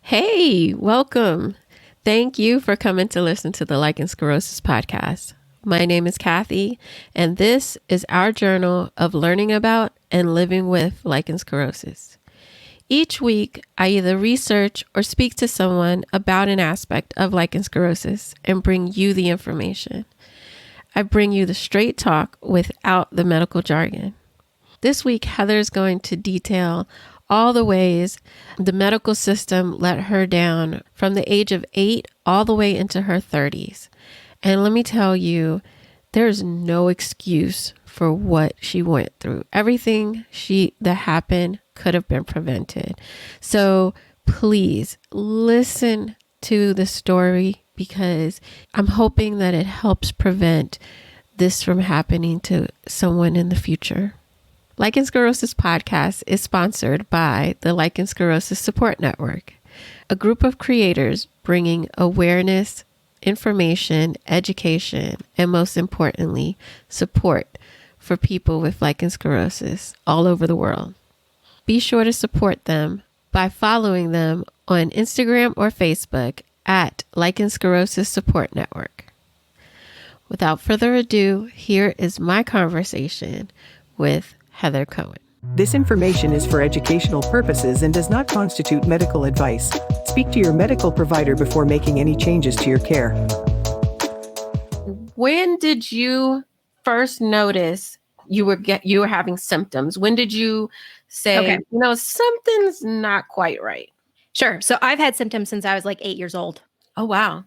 Hey, welcome. Thank you for coming to listen to the Lichen Sclerosus podcast. My name is Kathy, and this is our journal of learning about and living with lichen sclerosus. Each week, I either research or speak to someone about an aspect of lichen sclerosus and bring you the information. I bring you the straight talk without the medical jargon. This week, Heather is going to detail all the ways the medical system let her down from the age of 8 all the way into her 30s. And let me tell you, there's no excuse for what she went through. Everything that happened could have been prevented. So please listen to the story because I'm hoping that it helps prevent this from happening to someone in the future. Lichen Sclerosus podcast is sponsored by the Lichen Sclerosus Support Network, a group of creators bringing awareness, information, education, and most importantly, support for people with lichen sclerosus all over the world. Be sure to support them by following them on Instagram or Facebook at Lichen Sclerosus Support Network. Without further ado, here is my conversation with Heather Cooan. This information is for educational purposes and does not constitute medical advice. Speak to your medical provider before making any changes to your care. When did you first notice you were having symptoms? When did you say, something's not quite right? Sure. So I've had symptoms since I was like 8 years old. Oh, wow.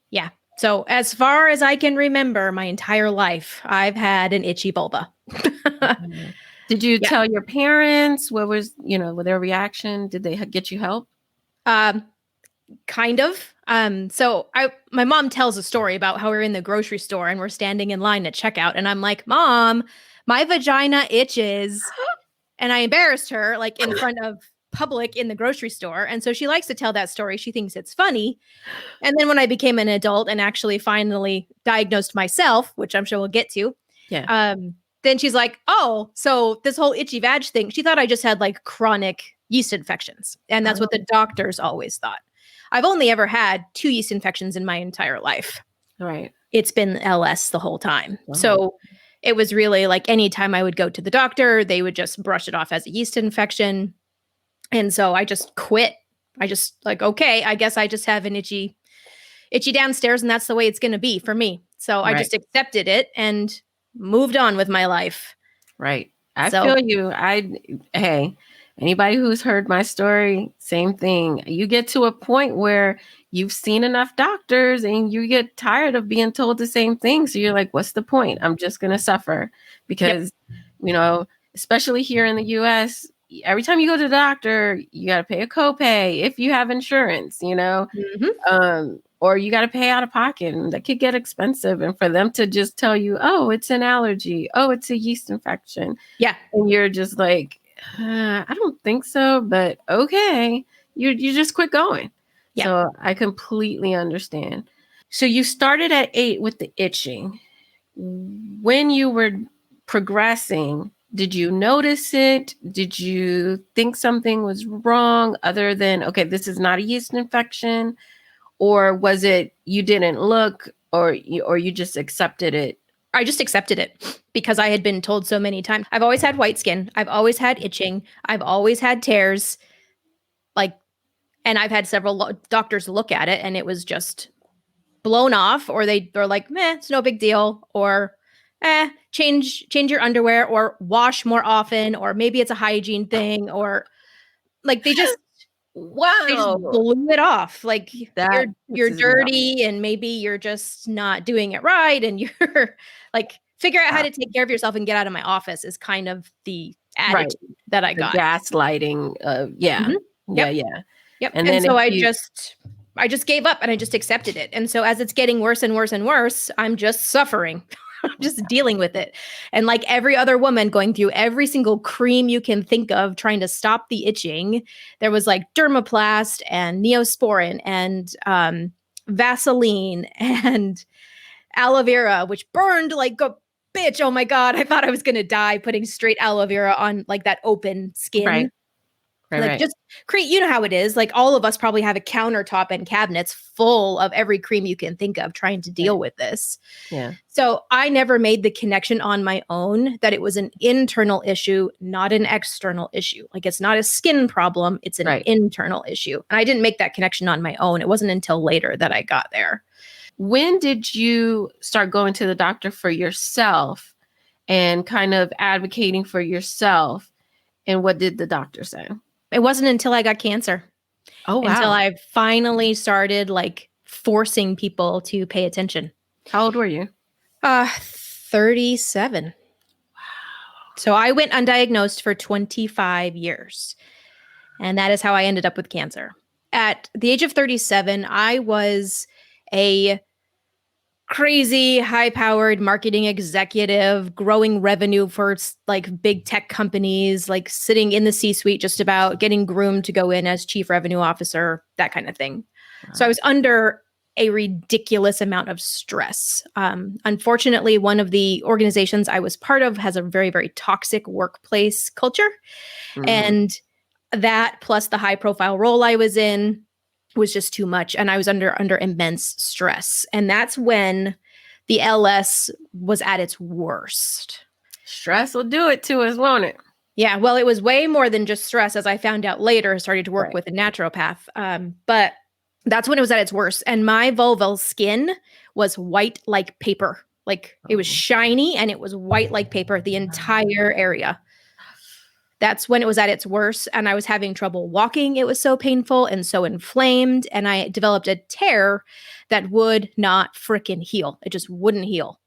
Yeah. So as far as I can remember my entire life, I've had an itchy vulva. Did you tell your parents? What was, their reaction? Did they get you help? Kind of. So my mom tells a story about how we're in the grocery store and we're standing in line at checkout. And I'm like, Mom, my vagina itches. And I embarrassed her like in front of public in the grocery store. And so she likes to tell that story. She thinks it's funny. And then when I became an adult and actually finally diagnosed myself, which I'm sure we'll get to, then she's like, oh, so this whole itchy vag thing, she thought I just had like chronic yeast infections. And that's what the doctors always thought. I've only ever had 2 yeast infections in my entire life. Right. It's been LS the whole time. Wow. So it was really like anytime I would go to the doctor, they would just brush it off as a yeast infection. And so I just quit. I just like, okay, I guess I just have an itchy downstairs and that's the way it's going to be for me. So I just accepted it and moved on with my life. Right. I feel you. Hey, anybody who's heard my story, same thing. You get to a point where you've seen enough doctors and you get tired of being told the same thing. So you're like, what's the point? I'm just going to suffer because, especially here in the US, every time you go to the doctor, you got to pay a copay if you have insurance, or you got to pay out of pocket, and that could get expensive. And for them to just tell you, oh, it's an allergy. Oh, it's a yeast infection. Yeah. And you're just like, I don't think so, but okay. You just quit going. Yeah. So I completely understand. So you started at 8 with the itching. When you were progressing, did you notice it? Did you think something was wrong other than, okay, this is not a yeast infection? Or was it you didn't look or you just accepted it? I just accepted it because I had been told so many times. I've always had white skin. I've always had itching. I've always had tears. And I've had several doctors look at it and it was just blown off, or they're like, meh, it's no big deal. Or change your underwear or wash more often, or maybe it's a hygiene thing, or like they just they just blew it off. Like you're dirty and maybe you're just not doing it right. And you're like, figure out how to take care of yourself and get out of my office is kind of the attitude that I got. Gaslighting. Yep. And so I just gave up and I just accepted it. And so as it's getting worse and worse and worse, I'm just suffering. I'm just dealing with it. And like every other woman going through every single cream you can think of, trying to stop the itching, there was like Dermaplast and Neosporin and Vaseline and aloe vera, which burned like a bitch. Oh my God. I thought I was going to die putting straight aloe vera on like that open skin. Right. Right. Just create, you know how it is. Like all of us probably have a countertop and cabinets full of every cream you can think of trying to deal with this. Yeah. So I never made the connection on my own that it was an internal issue, not an external issue. Like it's not a skin problem, it's an internal issue. And I didn't make that connection on my own. It wasn't until later that I got there. When did you start going to the doctor for yourself and kind of advocating for yourself? And what did the doctor say? It wasn't until I got cancer. Oh, wow. Until I finally started like forcing people to pay attention. How old were you? 37. Wow. So I went undiagnosed for 25 years. And that is how I ended up with cancer. At the age of 37, I was a crazy, high-powered marketing executive, growing revenue for like big tech companies, like sitting in the C-suite, just about getting groomed to go in as chief revenue officer, that kind of thing. Wow. So I was under a ridiculous amount of stress. Unfortunately, one of the organizations I was part of has a very, very toxic workplace culture. Mm-hmm. And that plus the high-profile role I was in was just too much. And I was under immense stress. And that's when the LS was at its worst. Stress will do it to us, won't it? Yeah. Well, it was way more than just stress, as I found out later. I started to work with a naturopath. But that's when it was at its worst. And my vulval skin was white like paper. Like it was shiny and it was white like paper, the entire area. That's when it was at its worst, and I was having trouble walking. It was so painful and so inflamed, and I developed a tear that would not frickin' heal. It just wouldn't heal.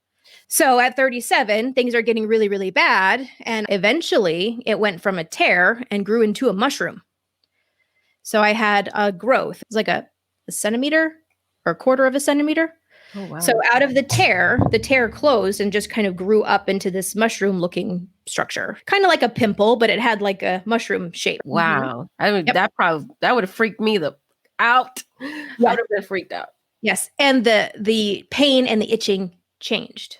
So at 37, things are getting really, really bad, and eventually it went from a tear and grew into a mushroom. So I had a growth. It was like a centimeter or a quarter of a centimeter. Oh, wow. So out of the tear closed and just kind of grew up into this mushroom-looking structure, kind of like a pimple, but it had like a mushroom shape. Wow, I mean, that would have freaked me out. Yeah. I would have been freaked out. Yes, and the pain and the itching changed.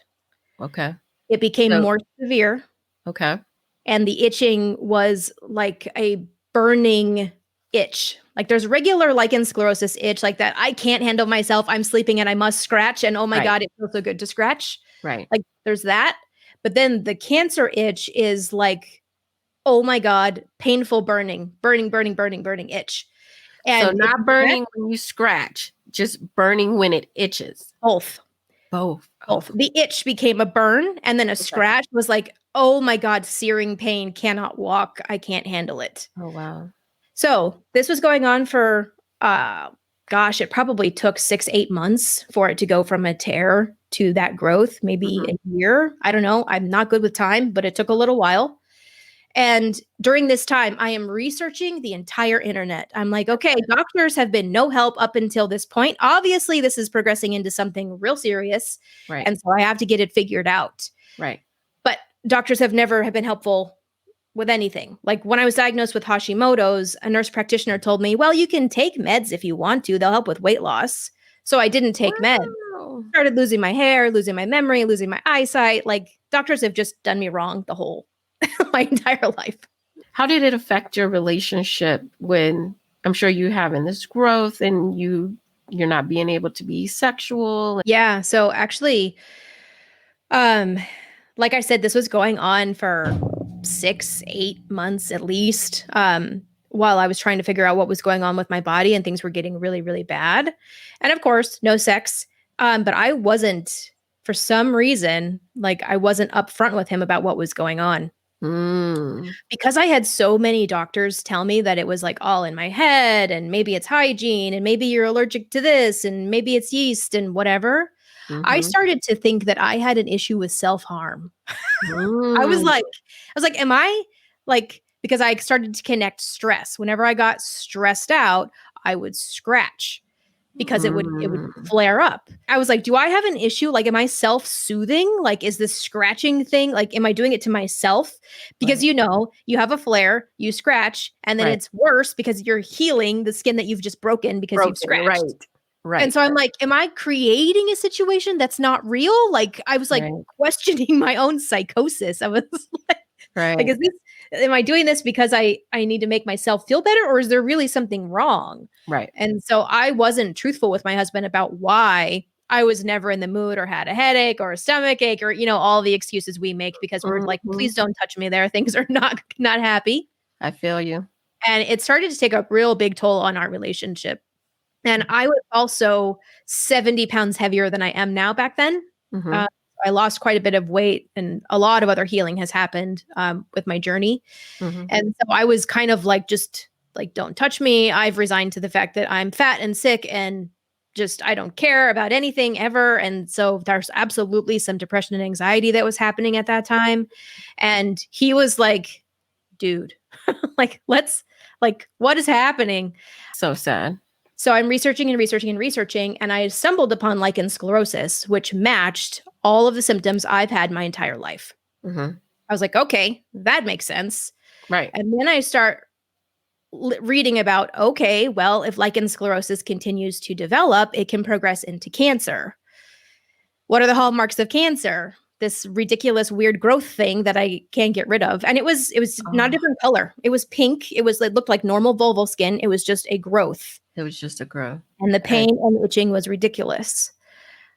Okay, it became more severe. Okay, and the itching was like a burning itch. Like there's regular lichen sclerosus itch, like that I can't handle myself. I'm sleeping and I must scratch. And oh my God, it feels so good to scratch. Right. Like there's that. But then the cancer itch is like, oh my God, painful burning itch. And so not burning when you scratch, just burning when it itches. Both. The itch became a burn, and then a scratch was like, oh my God, searing pain, cannot walk. I can't handle it. Oh, wow. So this was going on for, it probably took 6-8 months for it to go from a tear to that growth, maybe a year. I don't know. I'm not good with time, but it took a little while. And during this time, I am researching the entire internet. I'm like, okay, doctors have been no help up until this point. Obviously, this is progressing into something real serious. Right. And so I have to get it figured out. Right. But doctors have never been helpful with anything. Like when I was diagnosed with Hashimoto's, a nurse practitioner told me, well, you can take meds if you want to. They'll help with weight loss. So I didn't take meds. Started losing my hair, losing my memory, losing my eyesight. Like doctors have just done me wrong the whole my entire life. How did it affect your relationship when I'm sure you having this growth and you're not being able to be sexual? Yeah. So actually, like I said, this was going on for 6-8 months at least, while I was trying to figure out what was going on with my body, and things were getting really, really bad. And of course, no sex. But I wasn't, for some reason, like I wasn't upfront with him about what was going on. Because I had so many doctors tell me that it was like all in my head, and maybe it's hygiene, and maybe you're allergic to this, and maybe it's yeast and whatever. I started to think that I had an issue with self-harm. I was like, am I like, because I started to connect stress. Whenever I got stressed out, I would scratch because it would flare up. I was like, do I have an issue? Like, am I self-soothing? Like, is this scratching thing? Like, am I doing it to myself? Because you have a flare, you scratch, and then it's worse because you're healing the skin that you've just broken because you've scratched. Right. And so I'm like, am I creating a situation that's not real? Like, I was like questioning my own psychosis. I was like, is am I doing this because I need to make myself feel better, or is there really something wrong? Right. And so I wasn't truthful with my husband about why I was never in the mood or had a headache or a stomach ache or, all the excuses we make because we're like, Mhm. please don't touch me there. Things are not happy. I feel you. And it started to take a real big toll on our relationship. And I was also 70 pounds heavier than I am now back then. Mhm. I lost quite a bit of weight, and a lot of other healing has happened with my journey. Mhm. And so I was kind of like, just like, don't touch me. I've resigned to the fact that I'm fat and sick and just, I don't care about anything ever. And so there's absolutely some depression and anxiety that was happening at that time. And he was like, dude, like, what is happening? So sad. So I'm researching and researching and researching, and I stumbled upon lichen sclerosus, which matched all of the symptoms I've had my entire life. Mhm. I was like, okay, that makes sense. Right. And then I start reading about, okay, well, if lichen sclerosus continues to develop, it can progress into cancer. What are the hallmarks of cancer? This ridiculous weird growth thing that I can't get rid of. And it was not a Oh, different color. It was pink. It looked like normal vulval skin. It was just a growth. it was just a growth. And the Right. pain and itching was ridiculous.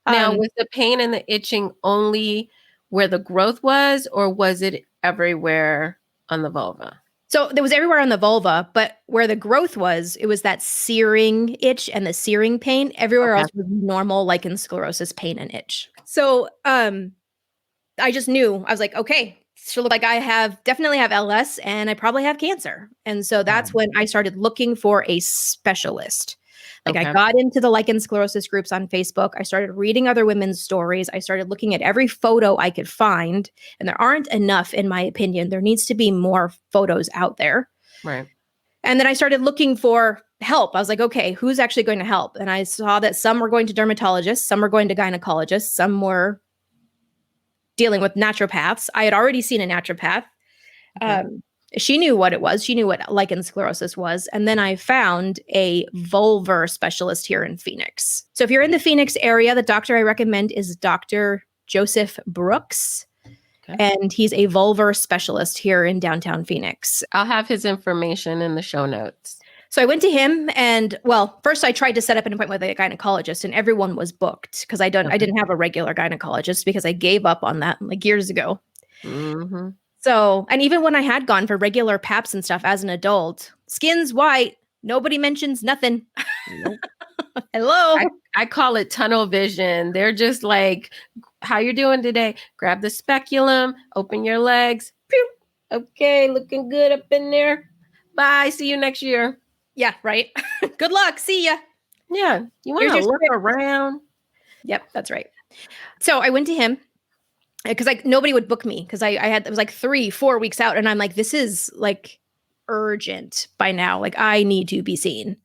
Now, was the pain and the itching only where the growth was, or was it everywhere on the vulva? So it was everywhere on the vulva, but where the growth was, it was that searing itch and the searing pain. Everywhere Okay. else was normal lichen sclerosus pain and itch. So I just knew. I was like, okay, so like definitely have LS and I probably have cancer. And so that's when I started looking for a specialist. Like I Okay. got into the lichen sclerosus groups on Facebook. I started reading other women's stories. I started looking at every photo I could find. And there aren't enough, in my opinion. There needs to be more photos out there. Right. And then I started looking for help. I was like, okay, who's actually going to help? And I saw that some were going to dermatologists, some were going to gynecologists, some were dealing with naturopaths. I had already seen a naturopath. Okay. She knew what it was. She knew what lichen sclerosus was. And then I found a vulvar specialist here in Phoenix. So if you're in the Phoenix area, the doctor I recommend is Dr. Joseph Brooks. Okay. And he's a vulvar specialist here in downtown Phoenix. I'll have his information in the show notes. So I went to him and, well, first I tried to set up an appointment with a gynecologist and everyone was booked because I didn't have a regular gynecologist because I gave up on that like years ago. Mm-hmm. So, and even when I had gone for regular paps and stuff as an adult, skin's white, nobody mentions nothing. Nope. Hello. I call it tunnel vision. They're just like, how you doing today? Grab the speculum, open your legs. Pew. Okay, looking good up in there. Bye. See you next year. Yeah, right. Good luck. See ya. Yeah. You want Here's to your look script. around. Yep, that's right. So I went to him because like nobody would book me because it was like 3-4 weeks out. And I'm like, this is like urgent by now. Like I need to be seen.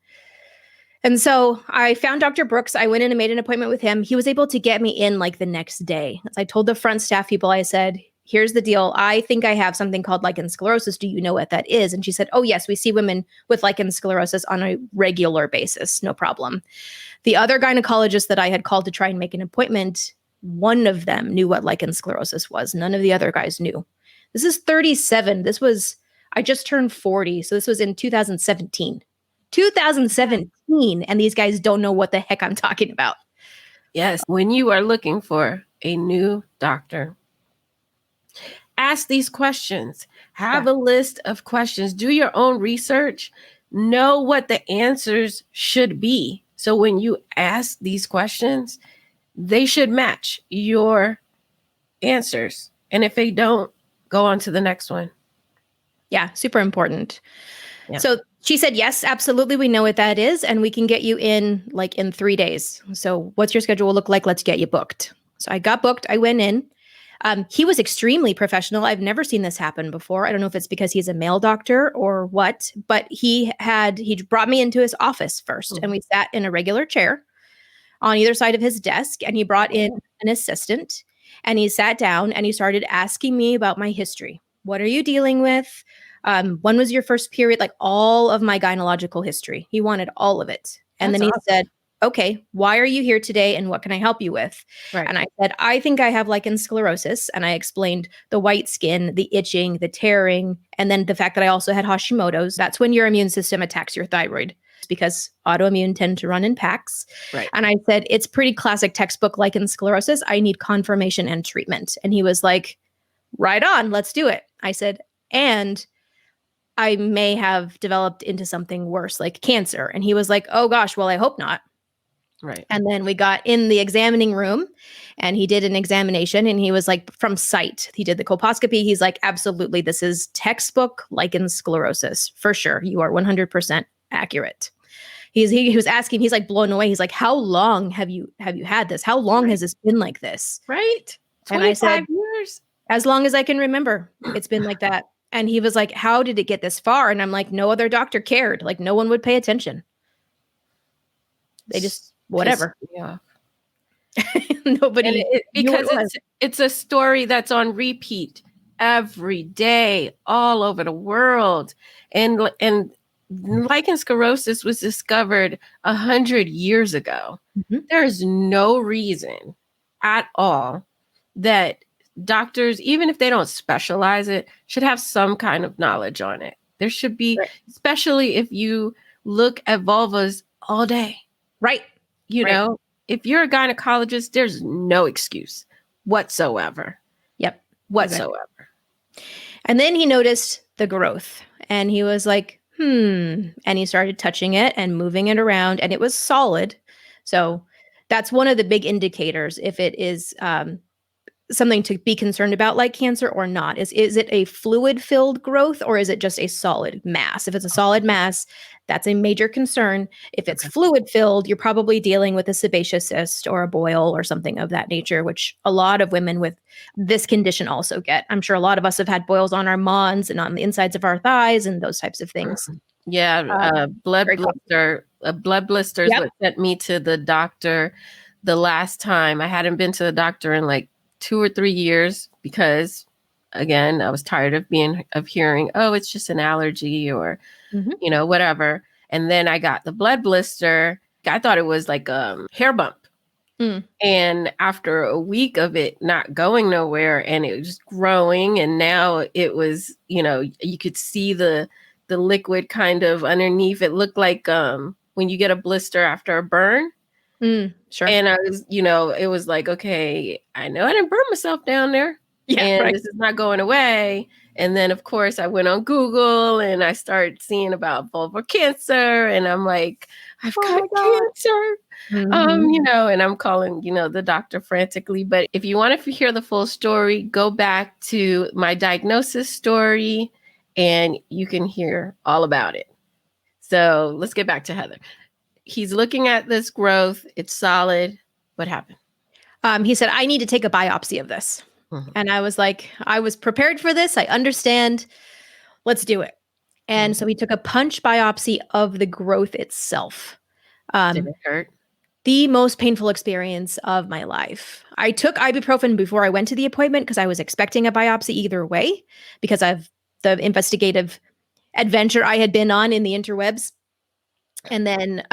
And so I found Dr. Brooks. I went in and made an appointment with him. He was able to get me in like the next day. As I told the front staff people, I said, here's the deal. I think I have something called lichen sclerosus. Do you know what that is? And she said, oh, yes, we see women with lichen sclerosus on a regular basis. No problem. The other gynecologist that I had called to try and make an appointment, one of them knew what lichen sclerosus was. None of the other guys knew. This is 37. I just turned 40. So this was in 2017. 2017, and these guys don't know what the heck I'm talking about. Yes. When you are looking for a new doctor, ask these questions. Have a list of questions. Do your own research. Know what the answers should be. So when you ask these questions, they should match your answers. And if they don't, go on to the next one. Yeah, super important. Yeah. So she said, yes, absolutely. We know what that is. And we can get you in like in 3 days. So what's your schedule look like? Let's get you booked. So I got booked. I went in. He was extremely professional. I've never seen this happen before. I don't know if it's because he's a male doctor or what, but he brought me into his office first and we sat in a regular chair on either side of his desk. And he brought in an assistant and he sat down and he started asking me about my history. What are you dealing with? When was your first period? Like all of my gynecological history. He wanted all of it. And then he said, okay, why are you here today and what can I help you with? Right. And I said, I think I have lichen sclerosus. And I explained the white skin, the itching, the tearing, and then the fact that I also had Hashimoto's. That's when your immune system attacks your thyroid because autoimmune tend to run in packs. Right. And I said, it's pretty classic textbook lichen sclerosus. I need confirmation and treatment. And he was like, right on, let's do it. I said, and I may have developed into something worse, like cancer. And he was like, oh gosh, well, I hope not. Right. And then we got in the examining room and he did an examination and he was like, from sight, he did the colposcopy. He's like, absolutely, this is textbook lichen sclerosus for sure. You are 100% accurate. He was asking, he's like blown away. He's like, how long have you had this? How long has this been like this? Right. And I said, 25 years. as long as I can remember, it's been like that. And he was like, how did it get this far? And I'm like, no other doctor cared. Like no one would pay attention. They just whatever. Yeah. Nobody because it's a story that's on repeat every day all over the world. And lichen sclerosus was discovered 100 years ago. Mhm. There's no reason at all that doctors, even if they don't specialize it, should have some kind of knowledge on it. There should be, Right. especially if you look at vulvas all day. Right. You Right. know, if you're a gynecologist, there's no excuse whatsoever. Yep. Whatsoever. And then he noticed the growth and he was like, and he started touching it and moving it around and it was solid. So that's one of the big indicators if it is something to be concerned about like cancer or not. Is it a fluid-filled growth or is it just a solid mass? If it's a solid mass, that's a major concern. If it's fluid-filled, you're probably dealing with a sebaceous cyst or a boil or something of that nature, which a lot of women with this condition also get. I'm sure a lot of us have had boils on our mons and on the insides of our thighs and those types of things. Yeah, blood blister. A blood blister is Yep. what sent me to the doctor the last time. I hadn't been to the doctor in like 2 or 3 years because, again, I was tired of hearing, oh, it's just an allergy or, Mhm. you know, whatever. And then I got the blood blister. I thought it was like a hair bump. Mm. And after a week of it not going nowhere and it was just growing, and now it was, you know, you could see the liquid kind of underneath. It looked like when you get a blister after a burn. Sure. And I was, you know, it was like, okay, I know I didn't burn myself down there. Yeah, and right. this is not going away. And then, of course, I went on Google and I started seeing about vulvar cancer. And I'm like, I've got cancer. Mhm. You know, and I'm calling, you know, the doctor frantically. But if you want to hear the full story, go back to my diagnosis story and you can hear all about it. So let's get back to Heather. He's looking at this growth. It's solid. What happened? He said, I need to take a biopsy of this. Mhm. And I was like, I was prepared for this. I understand. Let's do it. And so he took a punch biopsy of the growth itself. Did it hurt? The most painful experience of my life. I took ibuprofen before I went to the appointment because I was expecting a biopsy either way because of the investigative adventure I had been on in the interwebs. And then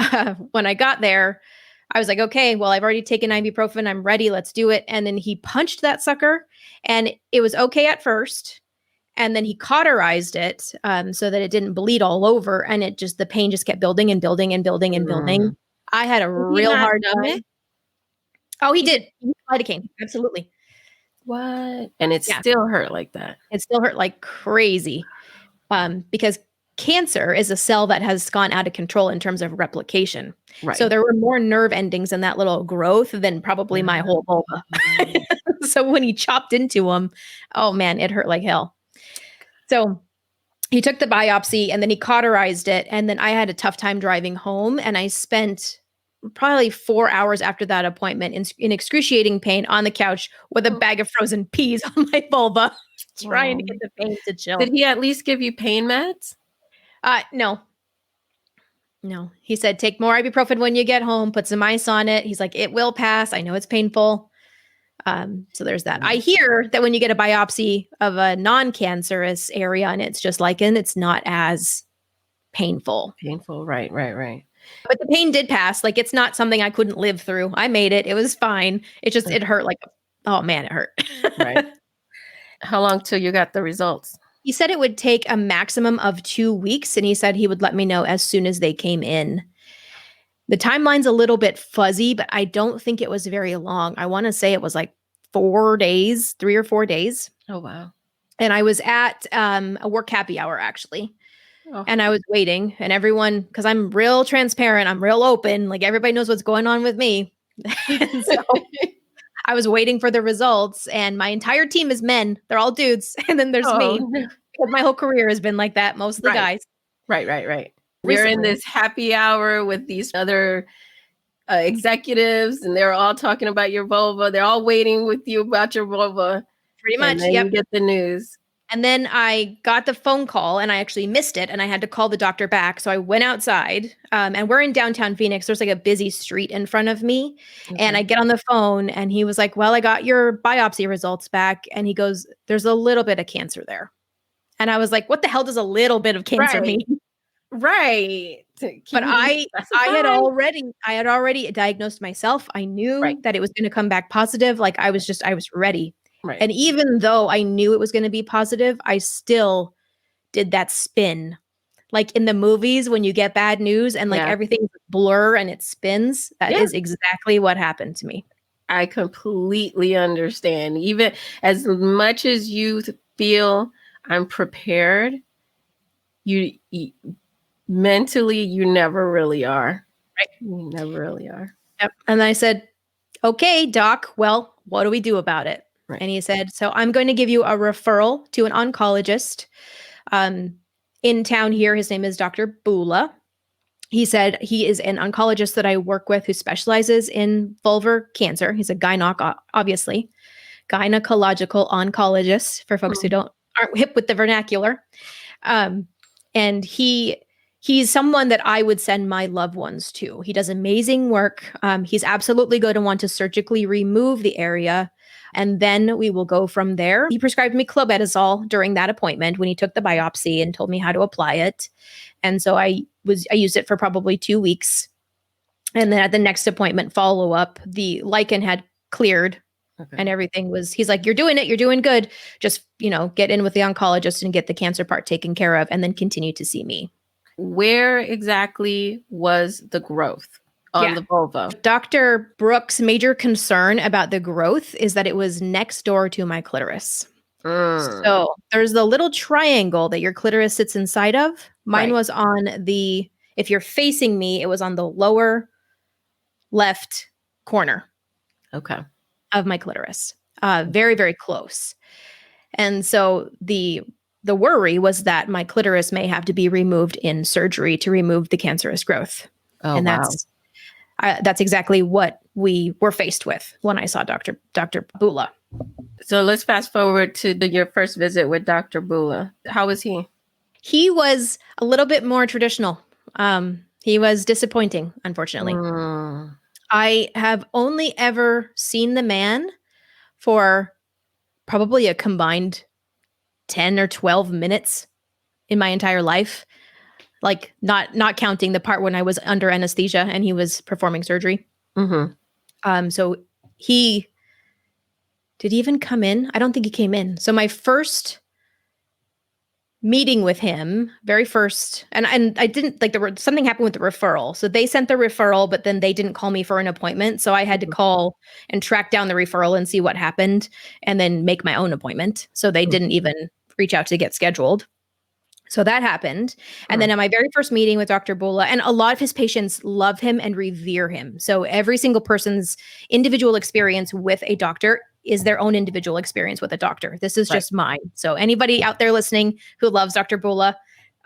when I got there, I was like, okay, well, I've already taken ibuprofen. I'm ready. Let's do it. And then he punched that sucker and it was okay at first. And then he cauterized it so that it didn't bleed all over. And it just, the pain just kept building and building and building and building. I had a real hard time. Oh, he did. He used lidocaine. Absolutely. What? And it Yeah. still hurt like that. It still hurt like crazy because cancer is a cell that has gone out of control in terms of replication. Right. So there were more nerve endings in that little growth than probably my whole vulva. So when he chopped into them, oh man, it hurt like hell. So he took the biopsy and then he cauterized it. And then I had a tough time driving home. And I spent probably 4 hours after that appointment in excruciating pain on the couch with a bag of frozen peas on my vulva, trying to get the pain to chill. Did he at least give you pain meds? No. No. He said, take more ibuprofen when you get home, put some ice on it. He's like, it will pass. I know it's painful. So there's that. I hear that when you get a biopsy of a non-cancerous area and it's just lichen, it's not as painful. Painful. Right. But the pain did pass. Like, it's not something I couldn't live through. I made it. It was fine. It just, it hurt like, oh man, it hurt. Right. How long till you got the results? He said it would take a maximum of 2 weeks, and he said he would let me know as soon as they came in. The timeline's a little bit fuzzy, but I don't think it was very long. I want to say it was like 4 days, 3 or 4 days. Oh, wow. And I was at a work happy hour, actually. Oh. And I was waiting, and everyone, because I'm real transparent, I'm real open, like everybody knows what's going on with me. And so I was waiting for the results, and my entire team is men. They're all dudes. And then there's me. Because my whole career has been like that, mostly guys. Right. You're in this happy hour with these other executives, and they're all talking about your vulva. They're all waiting with you about your vulva. Pretty much, and then you get the news. And then I got the phone call, and I actually missed it, and I had to call the doctor back. So I went outside, and we're in downtown Phoenix. There's like a busy street in front of me. Okay. And I get on the phone, and he was like, well, I got your biopsy results back. And he goes, there's a little bit of cancer there. And I was like, what the hell does a little bit of cancer mean? Right. But I had already diagnosed myself. I knew that it was going to come back positive. Like I was ready. Right. And even though I knew it was going to be positive, I still did that spin. Like in the movies, when you get bad news and like everything's blur and it spins, that is exactly what happened to me. I completely understand. Even as much as you feel I'm prepared, you mentally, you never really are. Right. You never really are. Yep. And I said, okay, doc, well, what do we do about it? Right. And he said, so I'm going to give you a referral to an oncologist in town here. His name is Dr. Bula. He said he is an oncologist that I work with who specializes in vulvar cancer. He's a obviously, gynecological oncologist for folks who aren't hip with the vernacular. And he's someone that I would send my loved ones to. He does amazing work. He's absolutely going to want to surgically remove the area, and then we will go from there. He prescribed me clobetasol during that appointment when he took the biopsy and told me how to apply it. And so I used it for probably 2 weeks. And then at the next appointment follow-up, the lichen had cleared. Okay. And everything was, he's like, you're doing it. You're doing good. Just, get in with the oncologist and get the cancer part taken care of, and then continue to see me. Where exactly was the growth on the vulva? Dr. Brooks' major concern about the growth is that it was next door to my clitoris. So there's the little triangle that your clitoris sits inside of. Mine was on if you're facing me, it was on the lower left corner. Okay. Of my clitoris. Very, very close. And so the worry was that my clitoris may have to be removed in surgery to remove the cancerous growth. Oh, and that's exactly what we were faced with when I saw Dr. Bula. So let's fast forward to your first visit with Dr. Bula. How was he? He was a little bit more traditional. He was disappointing, unfortunately. I have only ever seen the man for probably a combined 10 or 12 minutes in my entire life. Like not counting the part when I was under anesthesia and he was performing surgery. Mm-hmm. So did he even come in? I don't think he came in. So my first meeting with him, very first, and I didn't something happened with the referral. So they sent the referral, but then they didn't call me for an appointment. So I had to call and track down the referral and see what happened and then make my own appointment. So they didn't even reach out to get scheduled. So that happened. And then at my very first meeting with Dr. Bula, and a lot of his patients love him and revere him. So every single person's individual experience with a doctor is their own individual experience with a doctor. This is just mine. So anybody out there listening who loves Dr. Bula,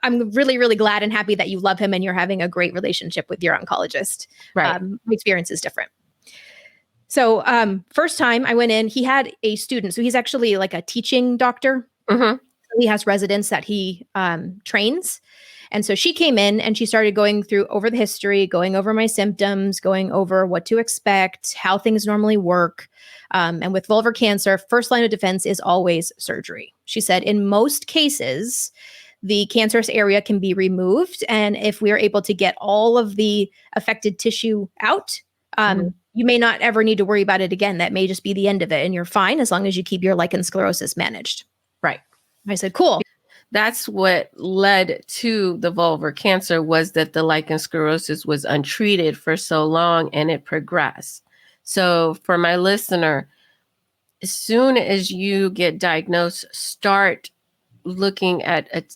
I'm really, really glad and happy that you love him and you're having a great relationship with your oncologist. My experience is different. So first time I went in, he had a student. So he's actually like a teaching doctor. Mm-hmm. He has residents that he trains. And so she came in and she started going over the history, going over my symptoms, going over what to expect, how things normally work. And with vulvar cancer, first line of defense is always surgery. She said, in most cases, the cancerous area can be removed. And if we're able to get all of the affected tissue out, you may not ever need to worry about it again. That may just be the end of it. And you're fine as long as you keep your lichen sclerosus managed. Right. I said, cool. That's what led to the vulvar cancer, was that the lichen sclerosus was untreated for so long and it progressed. So for my listener, as soon as you get diagnosed, start looking at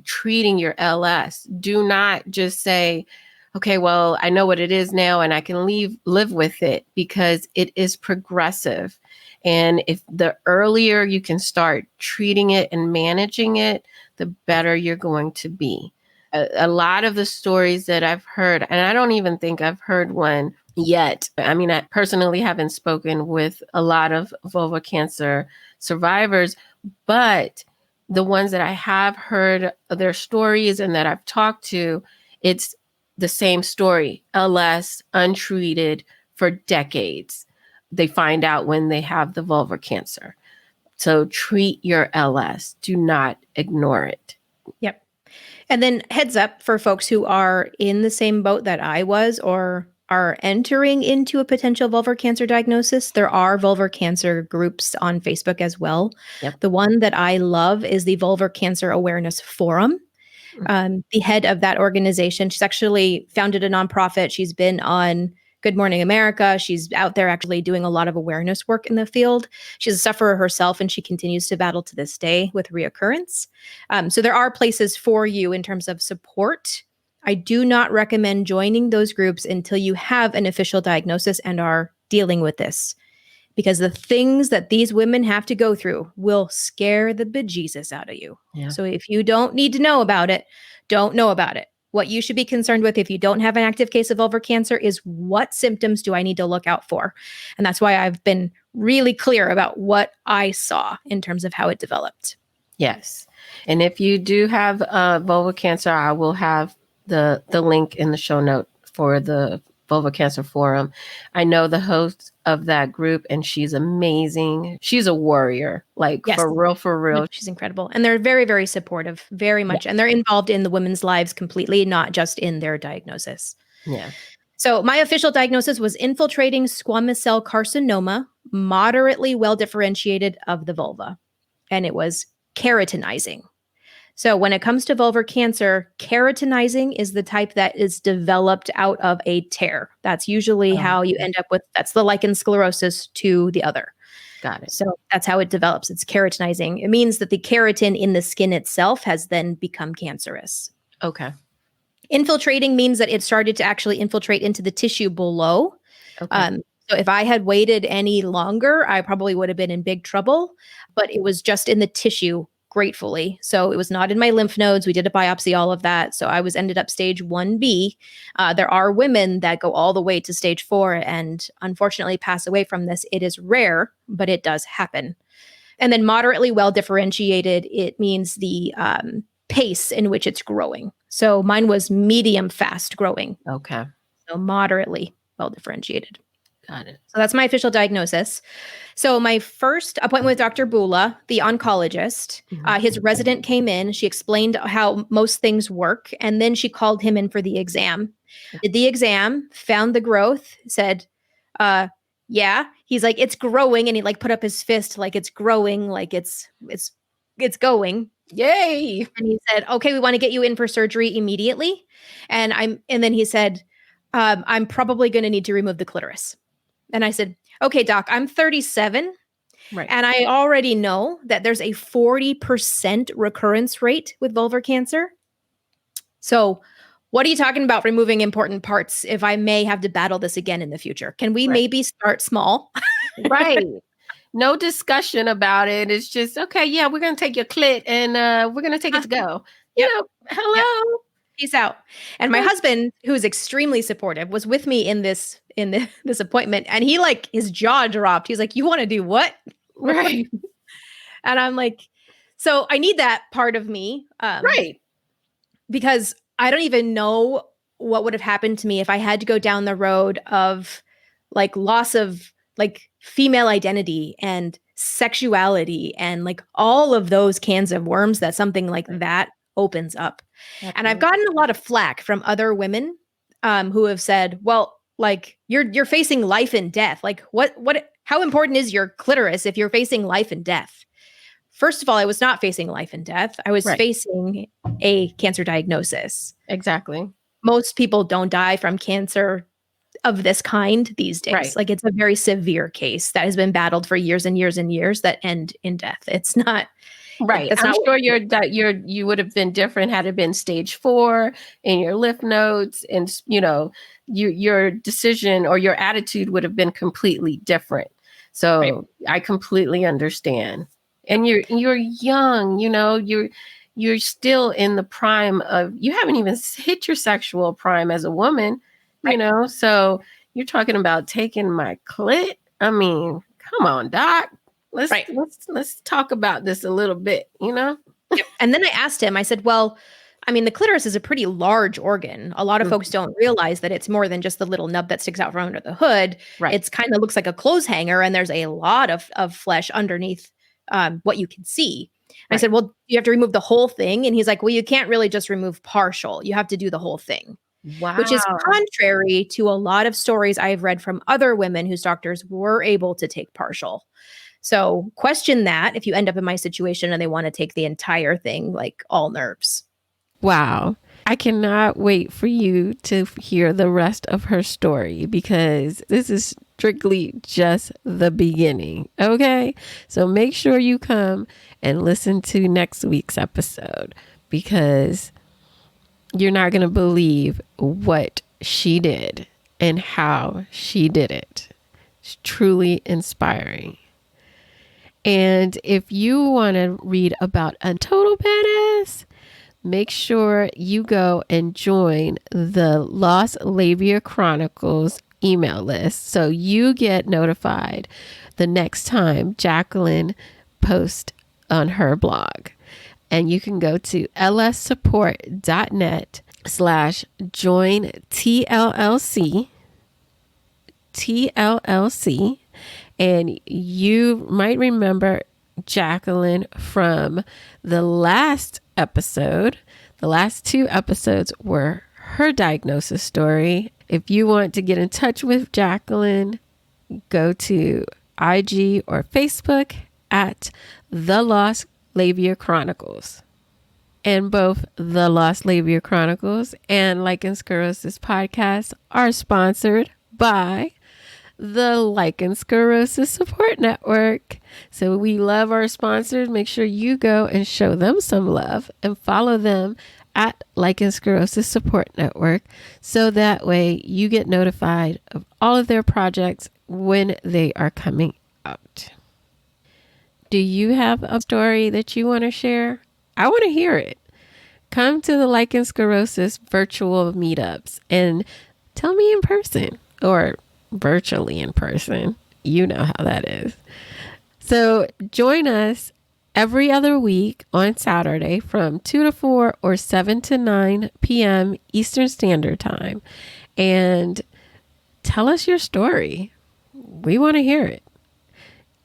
treating your LS. Do not just say, okay, well, I know what it is now and I can live with it, because it is progressive. And if the earlier you can start treating it and managing it, the better you're going to be. A lot of the stories that I've heard, and I don't even think I've heard one yet. I mean, I personally haven't spoken with a lot of vulva cancer survivors, but the ones that I have heard their stories and that I've talked to, it's the same story. LS, untreated for decades. They find out when they have the vulvar cancer. So treat your LS. Do not ignore it. Yep. And then heads up for folks who are in the same boat that I was or are entering into a potential vulvar cancer diagnosis. There are vulvar cancer groups on Facebook as well. Yep. The one that I love is the Vulvar Cancer Awareness Forum. The head of that organization, she's actually founded a nonprofit. She's been on Good Morning America. She's out there actually doing a lot of awareness work in the field. She's a sufferer herself, and she continues to battle to this day with reoccurrence. So there are places for you in terms of support. I do not recommend joining those groups until you have an official diagnosis and are dealing with this, because the things that these women have to go through will scare the bejesus out of you. Yeah. So if you don't need to know about it, don't know about it. What you should be concerned with if you don't have an active case of vulvar cancer is, what symptoms do I need to look out for? And that's why I've been really clear about what I saw in terms of how it developed. Yes. And if you do have vulva cancer, I will have the link in the show note for the Vulva Cancer Forum. I know the host of that group, and she's amazing. She's a warrior, like, yes. For real. She's incredible. And they're very, very supportive, very much. Yeah. And they're involved in the women's lives completely, not just in their diagnosis. Yeah. So my official diagnosis was infiltrating squamous cell carcinoma, moderately well differentiated of the vulva. And it was keratinizing. So when it comes to vulvar cancer, keratinizing is the type that is developed out of a tear. That's usually how you end up with, that's the lichen sclerosus to the other. Got it. So that's how it develops. It's keratinizing. It means that the keratin in the skin itself has then become cancerous. Okay. Infiltrating means that it started to actually infiltrate into the tissue below. Okay. So if I had waited any longer, I probably would have been in big trouble, but it was just in the tissue, gratefully. So it was not in my lymph nodes. We did a biopsy, all of that. So I ended up stage 1B. There are women that go all the way to stage 4 and unfortunately pass away from this. It is rare, but it does happen. And then moderately well differentiated, it means the pace in which it's growing. So mine was medium fast growing. Okay. So moderately well differentiated. Got it. So that's my official diagnosis. So my first appointment with Dr. Bula, the oncologist, his resident came in. She explained how most things work. And then she called him in for the exam. Did the exam, found the growth, said, yeah. He's like, it's growing. And he like put up his fist like it's growing, like it's going. Yay. And he said, okay, we want to get you in for surgery immediately. And then he said, I'm probably going to need to remove the clitoris. And I said, okay, doc, I'm 37. Right. And I already know that there's a 40% recurrence rate with vulvar cancer. So what are you talking about removing important parts if I may have to battle this again in the future? Can we maybe start small? Right. No discussion about it. It's just, okay, yeah, we're going to take your clit and we're going to take it to go. You know, hello. Yep. Peace out. And my husband, who's extremely supportive, was with me in this appointment, and he like his jaw dropped. He's like, "You want to do what?" Right. And I'm like, so I need that part of me, right? Because I don't even know what would have happened to me if I had to go down the road of like loss of like female identity and sexuality and like all of those cans of worms that something like that opens up. And I've Absolutely. gotten a lot of flack from other women who have said, well, like you're facing life and death. Like how important is your clitoris if you're facing life and death? First of all, I was not facing life and death. I was Right. facing a cancer diagnosis. Exactly. Most people don't die from cancer of this kind these days. Right. Like it's a very severe case that has been battled for years and years and years that end in death. It's not Right. that's I'm not sure you would have been different had it been stage 4 in your lymph nodes, and your decision or your attitude would have been completely different. So Right. I completely understand. And you're young, you're still in the prime of, you haven't even hit your sexual prime as a woman, Right. so you're talking about taking my clit. I mean, come on, doc. Right. Let's talk about this a little bit, Yep. And then I asked him, I said, well, I mean, the clitoris is a pretty large organ. A lot of folks don't realize that it's more than just the little nub that sticks out from under the hood. Right. It's kind of looks like a clothes hanger, and there's a lot of flesh underneath what you can see. And I Right. said, well, you have to remove the whole thing. And he's like, well, you can't really just remove partial. You have to do the whole thing, which is Wow. contrary to a lot of stories I've read from other women whose doctors were able to take partial. So question that if you end up in my situation and they want to take the entire thing, like all nerves. Wow. I cannot wait for you to hear the rest of her story, because this is strictly just the beginning. Okay. So make sure you come and listen to next week's episode, because you're not going to believe what she did and how she did it. It's truly inspiring. And if you want to read about a total badass, make sure you go and join the Lost Labia Chronicles email list so you get notified the next time Jacqueline posts on her blog. And you can go to lssupport.net/join TLLC. And you might remember Jacqueline from the last episode. The last 2 episodes were her diagnosis story. If you want to get in touch with Jacqueline, go to IG or Facebook at The Lost Labia Chronicles. And both The Lost Labia Chronicles and Lichen Sclerosus podcast are sponsored by the Lichen Sclerosus Support Network. So we love our sponsors. Make sure you go and show them some love and follow them at Lichen Sclerosus Support Network, so that way you get notified of all of their projects when they are coming out. Do you have a story that you want to share? I want to hear it. Come to the Lichen Sclerosus virtual meetups and tell me in person, or virtually in person. You know how that is. So join us every other week on Saturday from 2 to 4 or 7 to 9 p.m. Eastern Standard Time, and tell us your story. We want to hear it.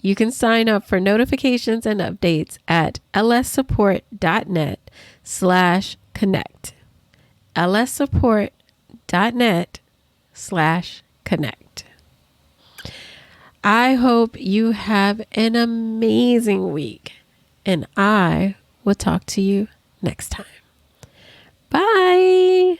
You can sign up for notifications and updates at lssupport.net/connect. lssupport.net/connect. I hope you have an amazing week, and I will talk to you next time. Bye.